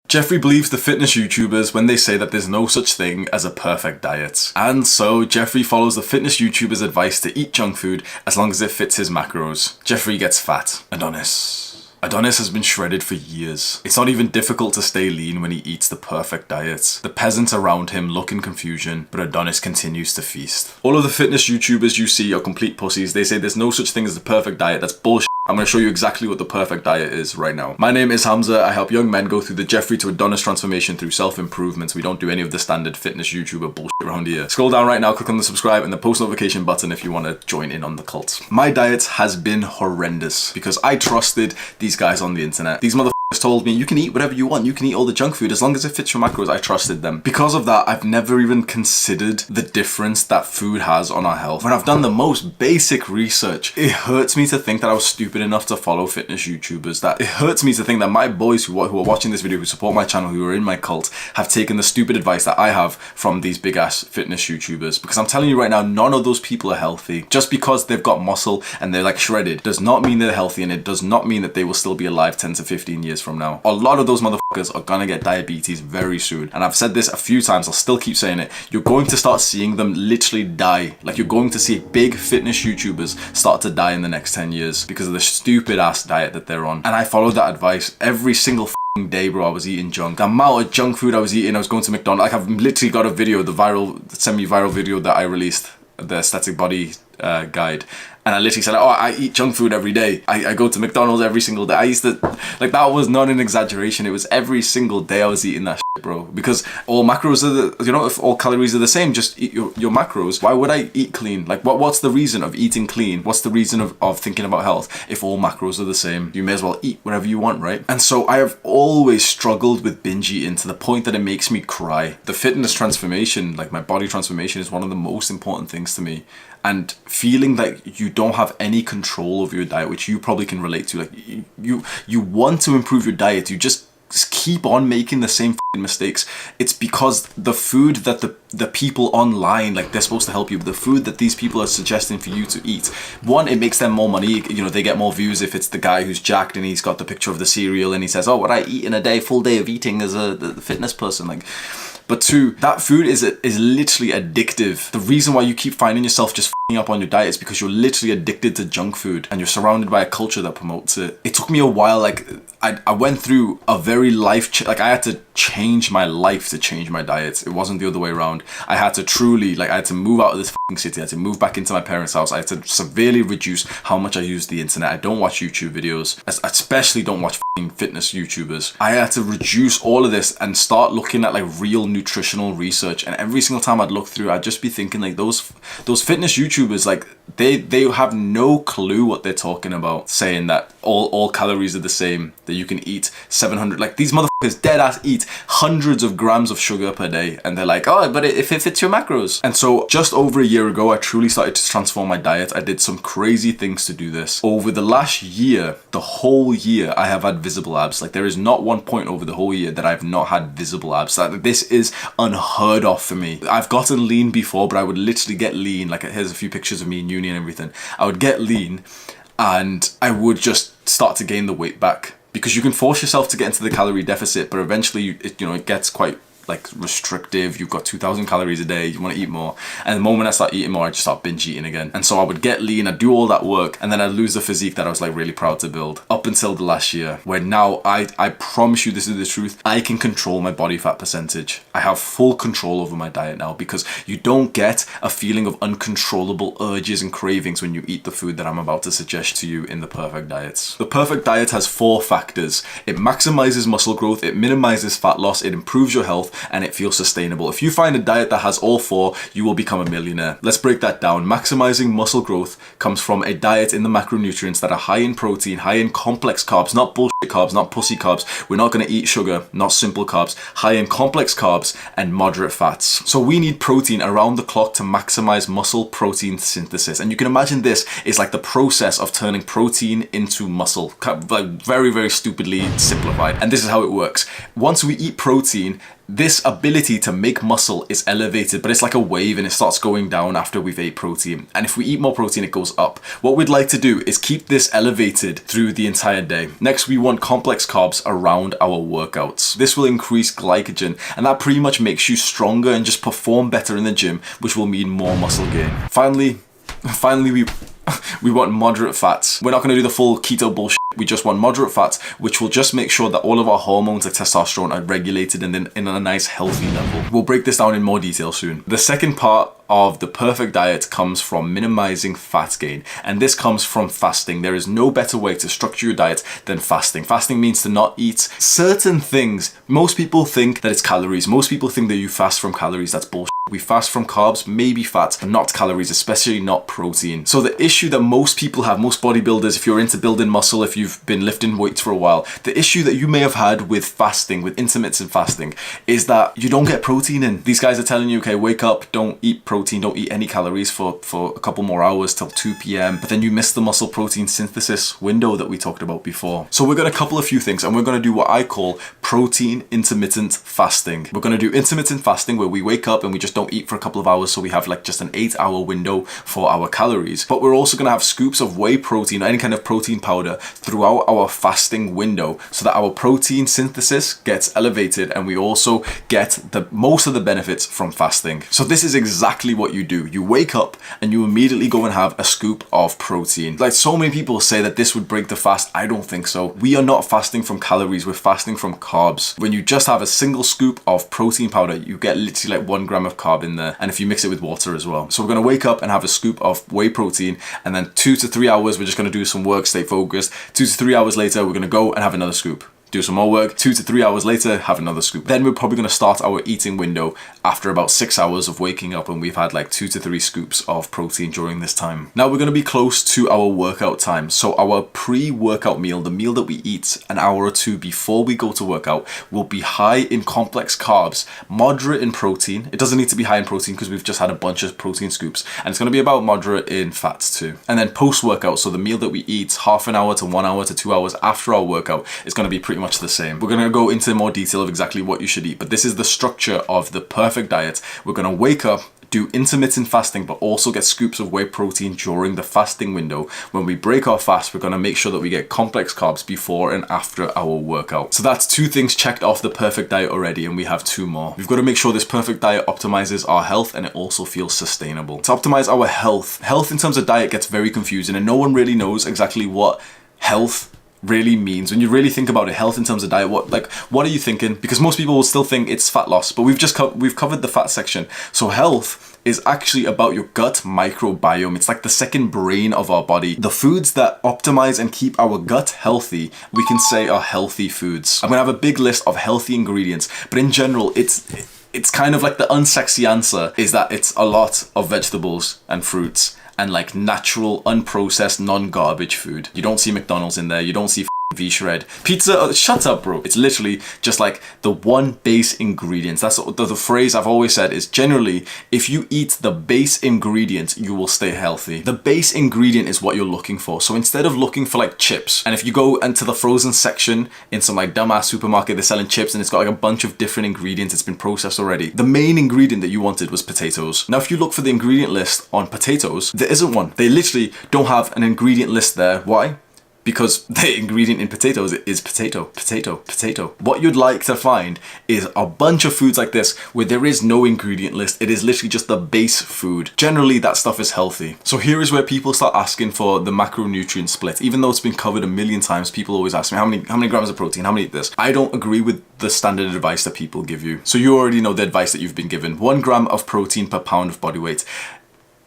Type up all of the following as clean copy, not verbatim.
Jeffrey believes the fitness YouTubers when they say that there's no such thing as a perfect diet. And so Jeffrey follows the fitness YouTubers' advice to eat junk food as long as it fits his macros. Jeffrey gets fat. Adonis has been shredded for years. It's not even difficult to stay lean when he eats the perfect diet. The peasants around him look in confusion, but Adonis continues to feast. All of the fitness YouTubers you see are complete pussies. They say there's no such thing as the perfect diet. That's bullshit. I'm going to show you exactly what the perfect diet is right now. My name is Hamza. I help young men go through the Jeffrey to Adonis transformation through self-improvement. We don't do any of the standard fitness YouTuber bullshit around here. Scroll down right now, click on the subscribe and the post notification button if you want to join in on the cult. My diet has been horrendous because I trusted these guys on the internet. These motherfuckers told me you can eat whatever you want, you can eat all the junk food as long as it fits your macros. I trusted them. Because of that, I've never even considered the difference that food has on our health. When I've done the most basic research, it hurts me to think that I was stupid enough to follow fitness YouTubers. That it hurts me to think that my boys who are watching this video, who support my channel, who are in my cult, have taken the stupid advice that I have from these big ass fitness YouTubers. Because I'm telling you right now, none of those people are healthy. Just because they've got muscle and they're like shredded does not mean they're healthy, and it does not mean that they will still be alive 10 to 15 years from now. A lot of those motherfuckers are gonna get diabetes very soon. And I've said this a few times, I'll still keep saying it. You're going to start seeing them literally die. Like, you're going to see big fitness YouTubers start to die in the next 10 years because of the stupid ass diet that they're on. And I followed that advice every single day, bro. I was eating junk. The amount of junk food I was eating, I was going to McDonald's. Like, I've literally got a video, the semi-viral video that I released, the aesthetic body guide. And I literally said, oh, I eat junk food every day. I go to McDonald's every single day. I used to, like, that was not an exaggeration. It was every single day I was eating that shit, bro. Because all macros are the, you know, if all calories are the same, just eat your macros. Why would I eat clean? Like, what's the reason of eating clean? What's the reason of thinking about health if all macros are the same? You may as well eat whatever you want, right? And so I have always struggled with binge eating to the point that it makes me cry. The fitness transformation, like my body transformation, is one of the most important things to me. And feeling like you don't have any control over your diet, which you probably can relate to. Like, you want to improve your diet, you just keep on making the same mistakes. It's because the food that the people online, like, they're supposed to help you, but the food that these people are suggesting for you to eat, one, it makes them more money. You know, they get more views if it's the guy who's jacked and he's got the picture of the cereal and he says, oh, what I eat in a day, full day of eating as the fitness person. Like, but two, that food is literally addictive. The reason why you keep finding yourself just f***ing up on your diet is because you're literally addicted to junk food and you're surrounded by a culture that promotes it. It took me a while. Like, I went through a very like, I had to change my life to change my diet. It wasn't the other way around. I had to truly, like, I had to move out of this f***ing city. I had to move back into my parents' house. I had to severely reduce how much I use the internet. I don't watch YouTube videos. I especially don't watch f***ing fitness YouTubers. I had to reduce all of this and start looking at, like, real nutritional research. And every single time I'd look through, I'd just be thinking, like, those fitness YouTubers, like, they have no clue what they're talking about, saying that all calories are the same, that you can eat 700, like, these motherfuckers dead ass eat hundreds of grams of sugar per day, and they're like, oh, but if it fits your macros. And so just over a year ago, I truly started to transform my diet. I did some crazy things to do this. Over the last year, the whole year, I have had visible abs. Like, there is not one point over the whole year that I've not had visible abs. Like, this is unheard of for me. I've gotten lean before, but I would literally get lean. Like, here's a few pictures of me in uni and everything. I would get lean and I would just start to gain the weight back, because you can force yourself to get into the calorie deficit, but eventually it gets quite, like, restrictive. You've got 2,000 calories a day, you want to eat more. And the moment I start eating more, I just start binge eating again. And so I would get lean, I'd do all that work, and then I'd lose the physique that I was, like, really proud to build. Up until the last year, where now I promise you, this is the truth, I can control my body fat percentage. I have full control over my diet now, because you don't get a feeling of uncontrollable urges and cravings when you eat the food that I'm about to suggest to you in the perfect diet. The perfect diet has 4 factors. It maximizes muscle growth, it minimizes fat loss, it improves your health, and it feels sustainable. If you find a diet that has all 4, you will become a millionaire. Let's break that down. Maximizing muscle growth comes from a diet in the macronutrients that are high in protein, high in complex carbs, not bullshit carbs, not pussy carbs. We're not going to eat sugar, not simple carbs. High in complex carbs and moderate fats. So we need protein around the clock to maximize muscle protein synthesis. And you can imagine this is like the process of turning protein into muscle. Like, very, very stupidly simplified. And this is how it works. Once we eat protein, this ability to make muscle is elevated, but it's like a wave and it starts going down after we've ate protein. And if we eat more protein, it goes up. What we'd like to do is keep this elevated through the entire day. Next, we want want complex carbs around our workouts. This will increase glycogen, and that pretty much makes you stronger and just perform better in the gym, which will mean more muscle gain. Finally, we want moderate fats. We're not going to do the full keto bullshit. We just want moderate fats, which will just make sure that all of our hormones like testosterone are regulated and in a nice healthy level. We'll break this down in more detail soon. The second part of the perfect diet comes from minimizing fat gain, and this comes from fasting. There is no better way to structure your diet than fasting. Fasting means to not eat certain things. Most people think that it's calories. Most people think that you fast from calories. That's bullshit. We fast from carbs, maybe fats, but not calories, especially not protein. So the issue that most people have, most bodybuilders, if you're into building muscle, if you've been lifting weights for a while, the issue that you may have had with fasting, with intermittent fasting, is that you don't get protein in. These guys are telling you, okay, wake up, don't eat protein, don't eat any calories for a couple more hours till 2 p.m. But then you miss the muscle protein synthesis window that we talked about before. So we're going to couple a few things, and we're going to do what I call protein intermittent fasting. We're going to do intermittent fasting where we wake up and we just don't eat for a couple of hours, so we have like just an 8-hour window for our calories. But we're also going to have scoops of whey protein or any kind of protein powder throughout our fasting window so that our protein synthesis gets elevated and we also get the most of the benefits from fasting. So this is exactly what you do. You wake up and you immediately go and have a scoop of protein. Like, so many people say that this would break the fast. I don't think so. We are not fasting from calories, we're fasting from carbs. When you just have a single scoop of protein powder, you get literally like 1 gram of carb in there, and if you mix it with water as well. So we're going to wake up and have a scoop of whey protein, and then 2 to 3 hours we're just going to do some work, stay focused. 2 to 3 hours later we're going to go and have another scoop. Do some more work, 2 to 3 hours later, have another scoop. Then we're probably going to start our eating window after about 6 hours of waking up, and we've had like 2 to 3 scoops of protein during this time. Now we're going to be close to our workout time. So our pre-workout meal, the meal that we eat an hour or two before we go to workout, will be high in complex carbs, moderate in protein. It doesn't need to be high in protein because we've just had a bunch of protein scoops, and it's going to be about moderate in fats too. And then post-workout, so the meal that we eat half an hour to 1 hour to 2 hours after our workout is going to be pretty much the same. We're going to go into more detail of exactly what you should eat, but this is the structure of the perfect diet. We're going to wake up, do intermittent fasting, but also get scoops of whey protein during the fasting window. When we break our fast, we're going to make sure that we get complex carbs before and after our workout. So that's 2 things checked off the perfect diet already, and we have 2 more. We've got to make sure this perfect diet optimizes our health and it also feels sustainable. To optimize our health in terms of diet gets very confusing, and no one really knows exactly what health really means. When you really think about it, health in terms of diet, what are you thinking? Because most people will still think it's fat loss, but we've covered the fat section. So health is actually about your gut microbiome. It's like the second brain of our body. The foods that optimize and keep our gut healthy, we can say are healthy foods. I'm gonna have a big list of healthy ingredients, but in general, it's kind of like the unsexy answer is that it's a lot of vegetables and fruits and like natural, unprocessed, non-garbage food. You don't see McDonald's in there. You don't see V-shred. Pizza, shut up, bro. It's literally just like the one base ingredients. That's the phrase I've always said is generally, if you eat the base ingredient, you will stay healthy. The base ingredient is what you're looking for. So instead of looking for like chips, and if you go into the frozen section in some like dumbass supermarket, they're selling chips and it's got like a bunch of different ingredients. It's been processed already. The main ingredient that you wanted was potatoes. Now, if you look for the ingredient list on potatoes, there isn't one. They literally don't have an ingredient list there. Why? Because the ingredient in potatoes is potato. What you'd like to find is a bunch of foods like this where there is no ingredient list. It is literally just the base food. Generally, that stuff is healthy. So here is where people start asking for the macronutrient split. Even though it's been covered a million times, people always ask me, how many grams of protein? How many eat this? I don't agree with the standard advice that people give you. So you already know the advice that you've been given. 1 gram of protein per pound of body weight.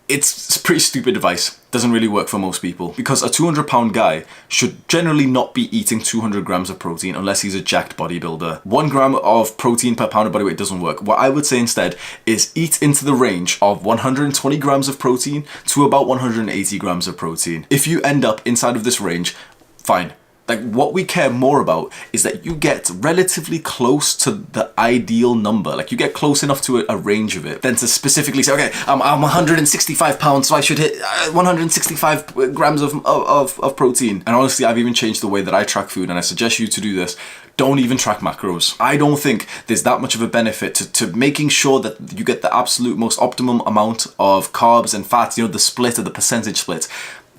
It's pretty stupid advice. Doesn't really work for most people because a 200-pound guy should generally not be eating 200 grams of protein unless he's a jacked bodybuilder. 1 gram of protein per pound of body weight doesn't work. What I would say instead is eat into the range of 120 grams of protein to about 180 grams of protein. If you end up inside of this range, fine. Like, what we care more about is that you get relatively close to the ideal number. Like, you get close enough to a range of it than to specifically say, okay, I'm 165 pounds, so I should hit 165 grams of protein. And honestly, I've even changed the way that I track food, and I suggest you to do this. Don't even track macros. I don't think there's that much of a benefit to making sure that you get the absolute most optimum amount of carbs and fats, you know, the split or the percentage split.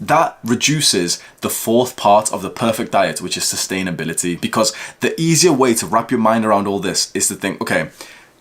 that reduces the fourth part of the perfect diet, which is sustainability. Because the easier way to wrap your mind around all this is to think, okay,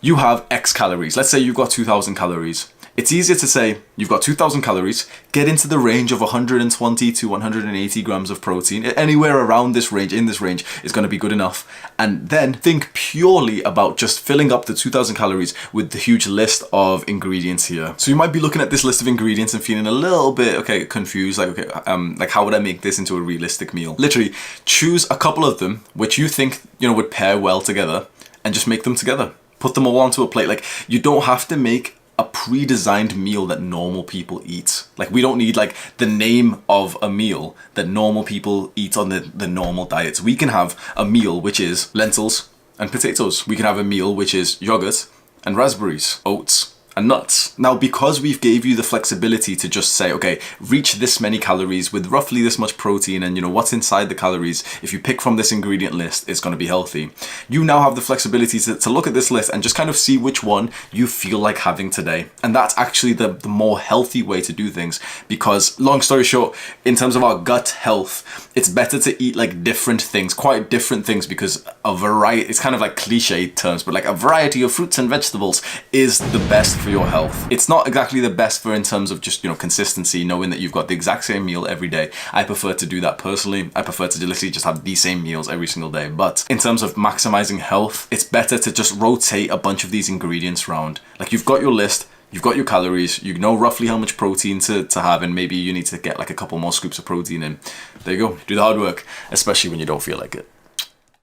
you have X calories. Let's say you've got 2,000 calories. It's easier to say you've got 2,000 calories, get into the range of 120 to 180 grams of protein. Anywhere around this range, in this range, is going to be good enough. And then think purely about just filling up the 2,000 calories with the huge list of ingredients here. So you might be looking at this list of ingredients and feeling a little bit, okay, confused. Like, okay, like how would I make this into a realistic meal? Literally, choose a couple of them which you think, would pair well together, and just make them together. Put them all onto a plate. Like, you don't have to make a pre-designed meal that normal people eat. Like, we don't need like the name of a meal that normal people eat on the normal diets. We can have a meal which is lentils and potatoes. We can have a meal which is yogurt and raspberries, oats and nuts. Now, because we've gave you the flexibility to just say, okay, reach this many calories with roughly this much protein, and what's inside the calories, if you pick from this ingredient list, it's going to be healthy. You now have the flexibility to look at this list and just kind of see which one you feel like having today. And that's actually the more healthy way to do things, because long story short, in terms of our gut health, it's better to eat like different things, quite different things, because a variety, it's kind of like cliche terms, but like a variety of fruits and vegetables is the best for your health. It's not exactly the best for in terms of just, consistency, knowing that you've got the exact same meal every day. I prefer to do that personally. I prefer to literally just have the same meals every single day. But in terms of maximizing health, it's better to just rotate a bunch of these ingredients around. Like, you've got your list, you've got your calories, you know roughly how much protein to have, and maybe you need to get like a couple more scoops of protein in. There you go. Do the hard work, especially when you don't feel like it.